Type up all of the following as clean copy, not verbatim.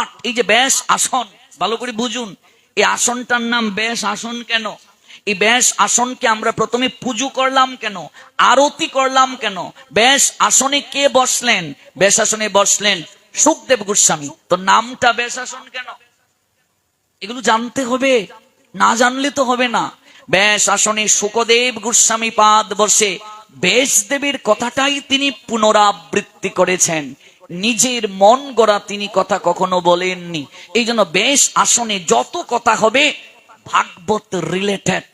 আট। এই যে ব্যাস আসন, ভালো করে বুঝুন, এই আসনটার নাম ব্যাস আসন কেন? এই ব্যাস আসনকে আমরা প্রথমে পুজো করলাম কেন, আরতি করলাম কেন? ব্যাস আসনে কে বসলেন? ব্যাস আসনে বসলেন সুখদেব গোস্বামী। তো নামটা ব্যাস আসন কেন? এগুলো জানতে হবে, না জানলে তো হবে না। ব্যাস আসনে শুকদেব গোস্বামী পাদ বসে ব্যাসদেবের কথাটাই তিনি পুনরাবৃত্তি করেছেন, নিজের মন গড়া তিনি কথা কখনো বলেননি। এই জন্য ব্যাস আসনে যত কথা হবে ভাগবত রিলেটেড,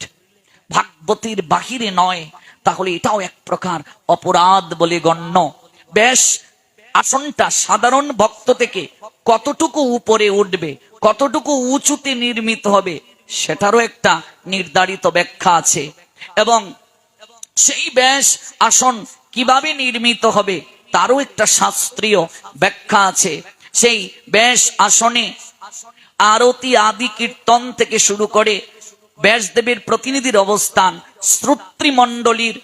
ভাগবতীর বাহিরে নয়, তাহলে এটাও এক প্রকার অপরাধ বলে গণ্য। ব্যাস আসনটা সাধারণ ভক্ত থেকে কতটুকু উপরে উঠবে, কতটুকু উঁচুতে নির্মিত হবে, সেটারও একটা নির্ধারিত ব্যাখ্যা আছে। এবং সেই ব্যাস আসন কিভাবে নির্মিত হবে তারও একটা শাস্ত্রীয় ব্যাখ্যা আছে। সেই ব্যাস আসনে আরতি আদি কীর্তন থেকে শুরু করে ব্যাসদেবের প্রতিনিধির অবস্থান, শ্রোতৃমণ্ডলীর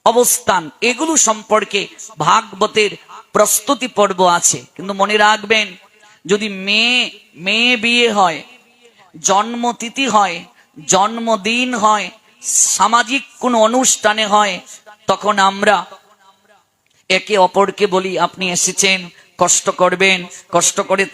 অবস্থান, এগুলো সম্পর্কে ভাগবতের প্রস্তুতি পর্ব আছে। কিন্তু মনে রাখবেন, যদি মেয়ে বিয়ে হয়, জন্মতিথি হয়, জন্মদিন হয়, সামাজিক কোন অনুষ্ঠানে হয়, তখন আমরা একে অপরকে বলি আপনি এসেছেন, কষ্ট করবেন, কষ্ট করে